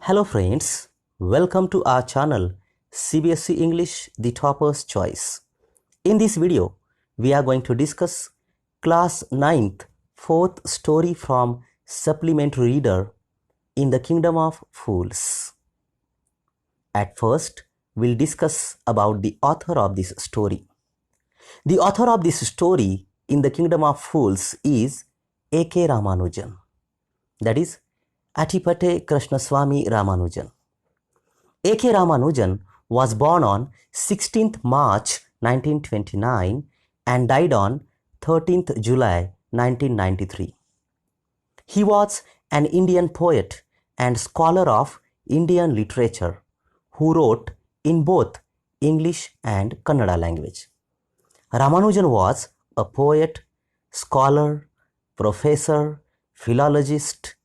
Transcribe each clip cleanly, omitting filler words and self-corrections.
Hello friends, welcome to our channel CBSE English The Topper's Choice. In this video, we are going to discuss class 9th 4th story from Supplementary Reader in the Kingdom of Fools. At first, we'll discuss about the author of this story. The author of this story in the Kingdom of Fools is A.K. Ramanujan, that is Attipate Krishnaswamy Ramanujan. A.K. Ramanujan was born on 16th March 1929 and died on 13th July 1993. He was an Indian poet and scholar of Indian literature who wrote in both English and Kannada language. Ramanujan was a poet, scholar, professor, philologist,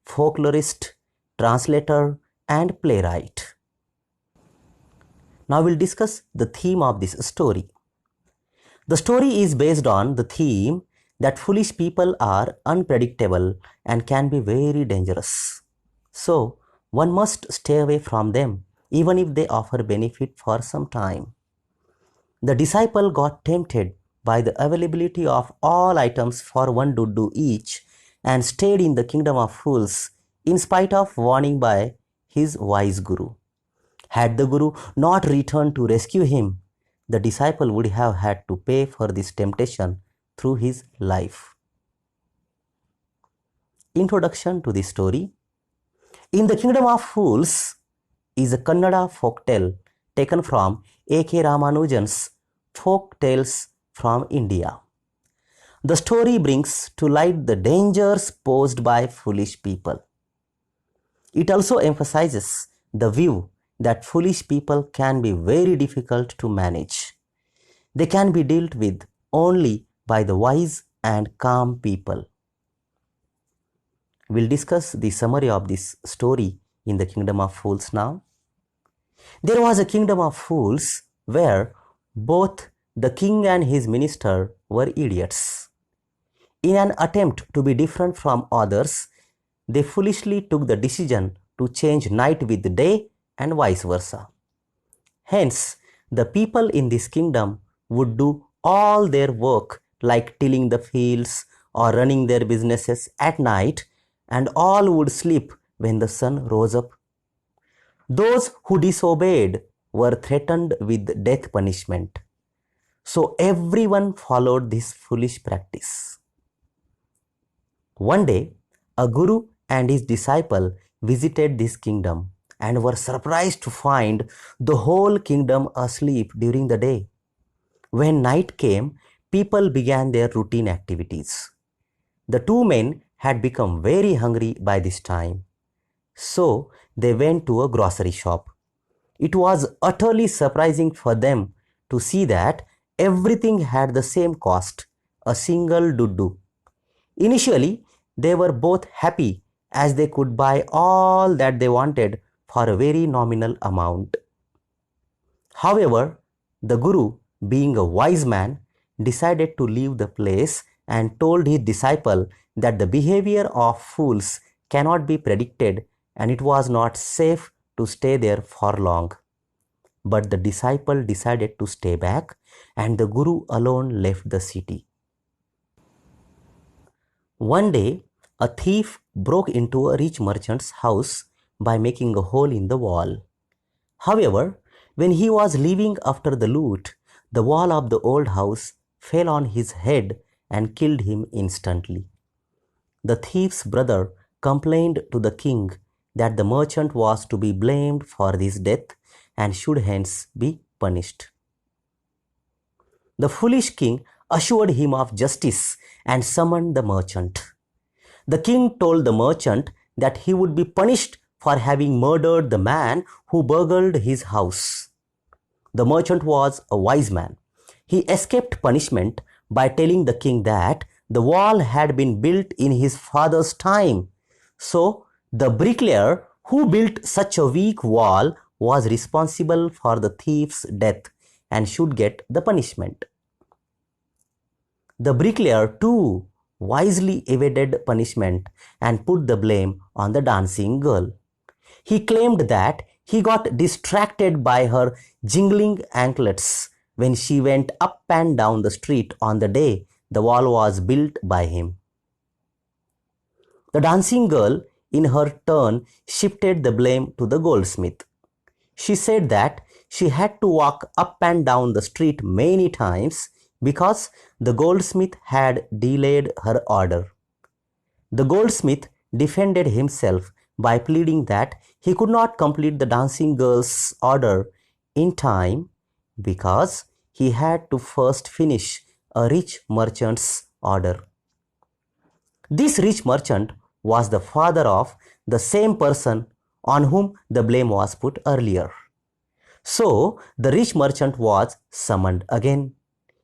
folklorist, translator, and playwright. Now we'll discuss the theme of this story. The story is based on the theme that foolish people are unpredictable and can be very dangerous. So, one must stay away from them even if they offer benefit for some time. The disciple got tempted by the availability of all items for one duddu each and stayed in the kingdom of fools in spite of warning by his wise guru. Had the guru not returned to rescue him, the disciple would have had to pay for this temptation through his life. Introduction to the story. In the Kingdom of Fools is a Kannada folk tale taken from A.K. Ramanujan's Folk Tales from India. The story brings to light the dangers posed by foolish people. It also emphasizes the view that foolish people can be very difficult to manage. They can be dealt with only by the wise and calm people. We'll discuss the summary of this story in the Kingdom of Fools now. There was a kingdom of fools where both the king and his minister were idiots. In an attempt to be different from others, they foolishly took the decision to change night with day and vice versa. Hence, the people in this kingdom would do all their work like tilling the fields or running their businesses at night, and all would sleep when the sun rose up. Those who disobeyed were threatened with death punishment. So everyone followed this foolish practice. One day, a guru and his disciple visited this kingdom and were surprised to find the whole kingdom asleep during the day. When night came, people began their routine activities. The two men had become very hungry by this time, so they went to a grocery shop. It was utterly surprising for them to see that everything had the same cost, a single duddu. Initially, they were both happy as they could buy all that they wanted for a very nominal amount. However, the guru, being a wise man, decided to leave the place and told his disciple that the behavior of fools cannot be predicted and it was not safe to stay there for long. But the disciple decided to stay back and the guru alone left the city. One day, a thief broke into a rich merchant's house by making a hole in the wall. However, when he was leaving after the loot, the wall of the old house fell on his head and killed him instantly. The thief's brother complained to the king that the merchant was to be blamed for this death and should hence be punished. The foolish king assured him of justice and summoned the merchant. The king told the merchant that he would be punished for having murdered the man who burgled his house. The merchant was a wise man. He escaped punishment by telling the king that the wall had been built in his father's time. So, the bricklayer who built such a weak wall was responsible for the thief's death and should get the punishment. The bricklayer too wisely evaded punishment and put the blame on the dancing girl. He claimed that he got distracted by her jingling anklets when she went up and down the street on the day the wall was built by him. The dancing girl, in her turn, shifted the blame to the goldsmith. She said that she had to walk up and down the street many times because the goldsmith had delayed her order. The goldsmith defended himself by pleading that he could not complete the dancing girl's order in time because he had to first finish a rich merchant's order. This rich merchant was the father of the same person on whom the blame was put earlier. So the rich merchant was summoned again.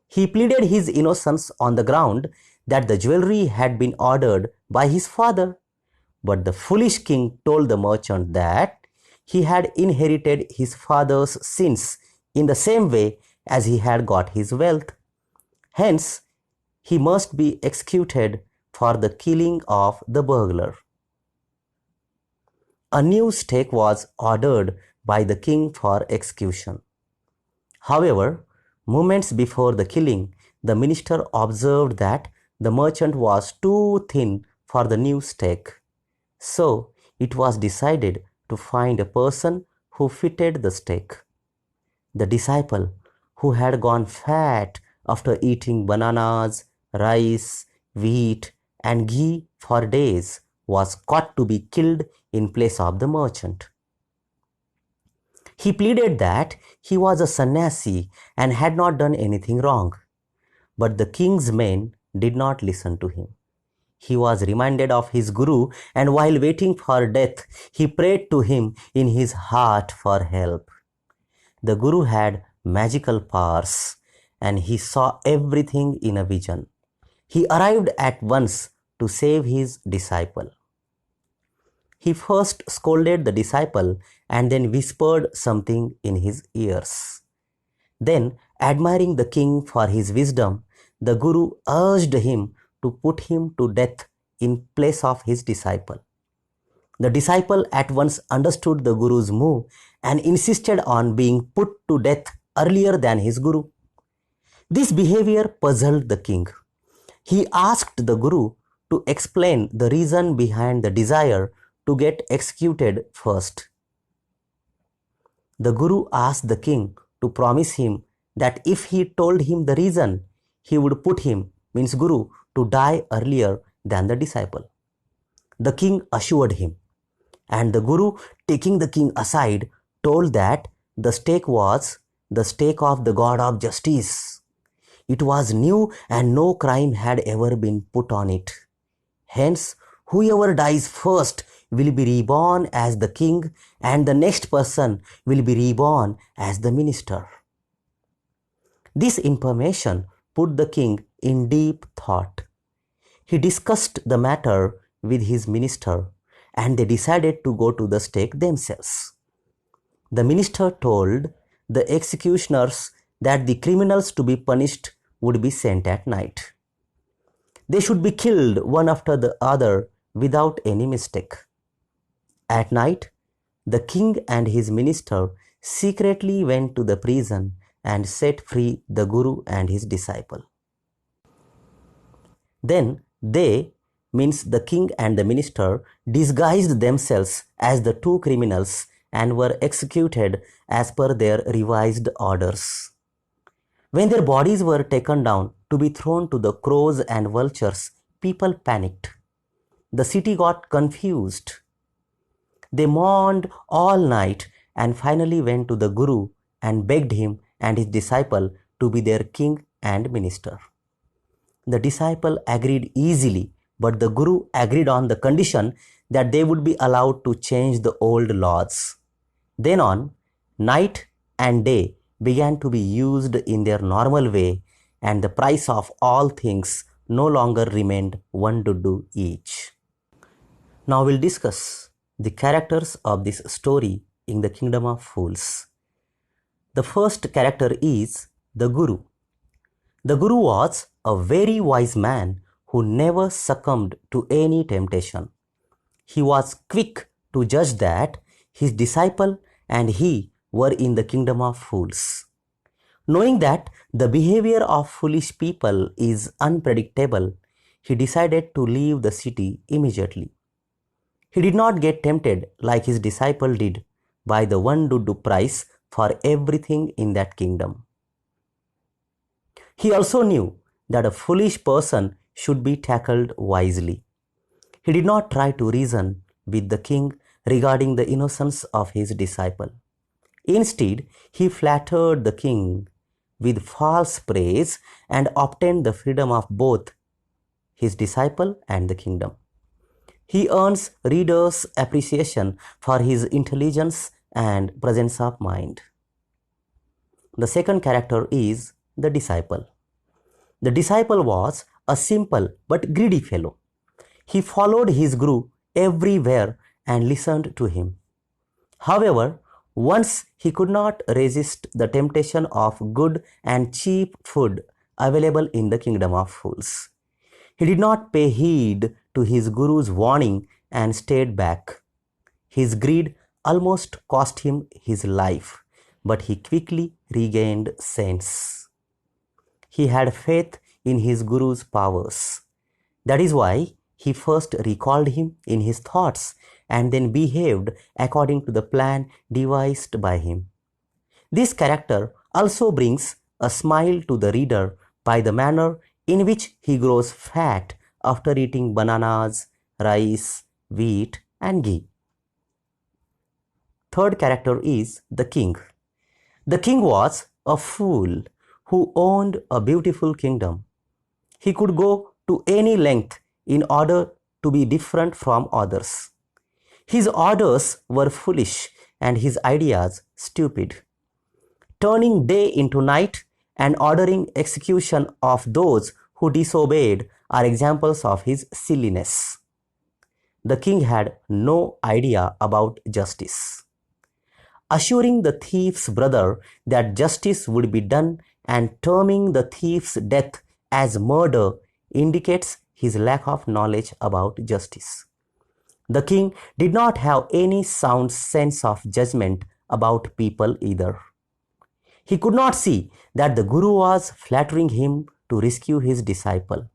He pleaded his innocence on the ground that the jewelry had been ordered by his father. But the foolish king told the merchant that he had inherited his father's sins in the same way as he had got his wealth. Hence, he must be executed for the killing of the burglar. A new stake was ordered by the king for execution. However, moments before the killing, the minister observed that the merchant was too thin for the new stake. So, it was decided to find a person who fitted the stake. The disciple, who had gone fat after eating bananas, rice, wheat, and ghee for days, was caught to be killed in place of the merchant. He pleaded that he was a sannyasi and had not done anything wrong. But the king's men did not listen to him. He was reminded of his guru, and while waiting for death, he prayed to him in his heart for help. The guru had magical powers, and he saw everything in a vision. He arrived at once to save his disciple. He first scolded the disciple and then whispered something in his ears. Then, admiring the king for his wisdom, the guru urged him to put him to death in place of his disciple. The disciple at once understood the guru's move and insisted on being put to death earlier than his guru. This behavior puzzled the king. He asked the guru to explain the reason behind the desire to get executed first. The guru asked the king to promise him that if he told him the reason, he would put him, means guru, to die earlier than the disciple. The king assured him, and the guru, taking the king aside, told that the stake was the stake of the God of justice. It was new and no crime had ever been put on it. Hence, whoever dies first will be reborn as the king, and the next person will be reborn as the minister. This information put the king in deep thought. He discussed the matter with his minister, and they decided to go to the stake themselves. The minister told the executioners that the criminals to be punished would be sent at night. They should be killed one after the other without any mistake. At night, the king and his minister secretly went to the prison and set free the guru and his disciple. Then they, means the king and the minister, disguised themselves as the two criminals and were executed as per their revised orders. When their bodies were taken down to be thrown to the crows and vultures, people panicked. The city got confused. They mourned all night and finally went to the guru and begged him and his disciple to be their king and minister. The disciple agreed easily, but the guru agreed on the condition that they would be allowed to change the old laws. Then on, night and day began to be used in their normal way, and the price of all things no longer remained 1 dudu each. Now we'll discuss the characters of this story in the Kingdom of Fools. The first character is the Guru. The Guru was a very wise man who never succumbed to any temptation. He was quick to judge that his disciple and he were in the kingdom of fools. Knowing that the behavior of foolish people is unpredictable, he decided to leave the city immediately. He did not get tempted like his disciple did by the one dudu price for everything in that kingdom. He also knew that a foolish person should be tackled wisely. He did not try to reason with the king regarding the innocence of his disciple. Instead, he flattered the king with false praise and obtained the freedom of both his disciple and the kingdom. He earns readers' appreciation for his intelligence and presence of mind. The second character is the disciple. The disciple was a simple but greedy fellow. He followed his guru everywhere and listened to him. However, once he could not resist the temptation of good and cheap food available in the kingdom of fools. He did not pay heed to his guru's warning and stayed back. His greed almost cost him his life, but he quickly regained sense. He had faith in his guru's powers. That is why he first recalled him in his thoughts and then behaved according to the plan devised by him. This character also brings a smile to the reader by the manner in which he grows fat after eating bananas, rice, wheat, and ghee. Third character is the king. The king was a fool who owned a beautiful kingdom. He could go to any length in order to be different from others. His orders were foolish and his ideas stupid. Turning day into night and ordering execution of those who disobeyed are examples of his silliness. The king had no idea about justice. Assuring the thief's brother that justice would be done and terming the thief's death as murder indicates his lack of knowledge about justice. The king did not have any sound sense of judgment about people either. He could not see that the guru was flattering him to rescue his disciple.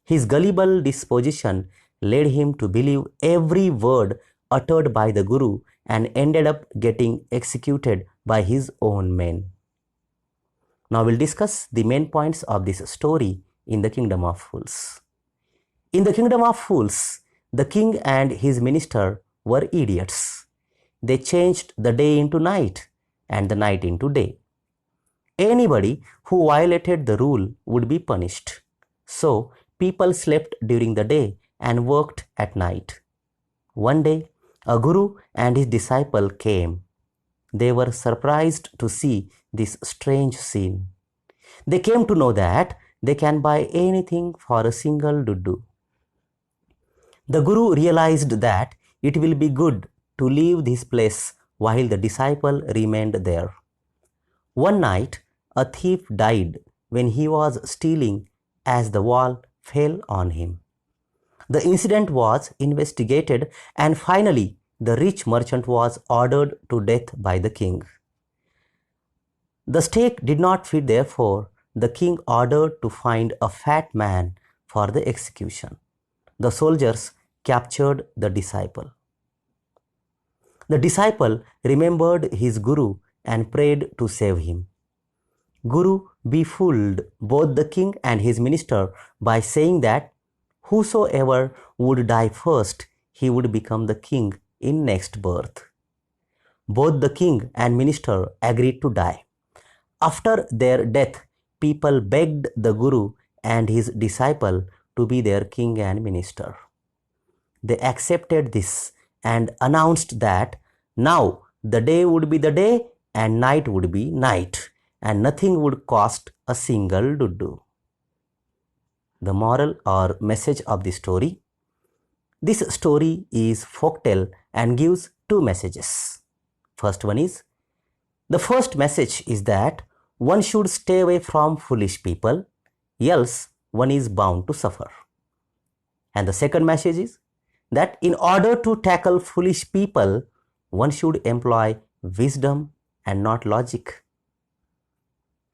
His gullible disposition led him to believe every word uttered by the guru and ended up getting executed by his own men. Now we'll discuss the main points of this story in the kingdom of fools. In the kingdom of fools, the king and his minister were idiots. They changed the day into night and the night into day. Anybody who violated the rule would be punished. So, people slept during the day and worked at night. One day, a guru and his disciple came. They were surprised to see this strange scene. They came to know that they can buy anything for a single dudu. The guru realized that it will be good to leave this place while the disciple remained there. One night, a thief died when he was stealing as the wall fell on him. The incident was investigated and finally the rich merchant was ordered to death by the king. The stake did not fit, therefore the king ordered to find a fat man for the execution. The soldiers captured the disciple. The disciple remembered his guru and prayed to save him. Guru befooled both the king and his minister by saying that whosoever would die first, he would become the king in next birth. Both the king and minister agreed to die. After their death, people begged the guru and his disciple to be their king and minister. They accepted this and announced that now the day would be the day and night would be night, and nothing would cost a single dudu. The moral or message of the story: this story is folktale and gives two messages. First one is, the first message is that one should stay away from foolish people, else one is bound to suffer. And the second message is that in order to tackle foolish people, one should employ wisdom and not logic.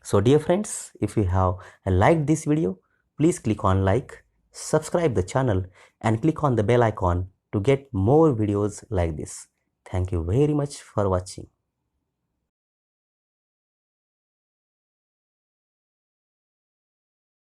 So dear friends, if you have liked this video, please click on like, subscribe the channel and click on the bell icon to get more videos like this. Thank you very much for watching.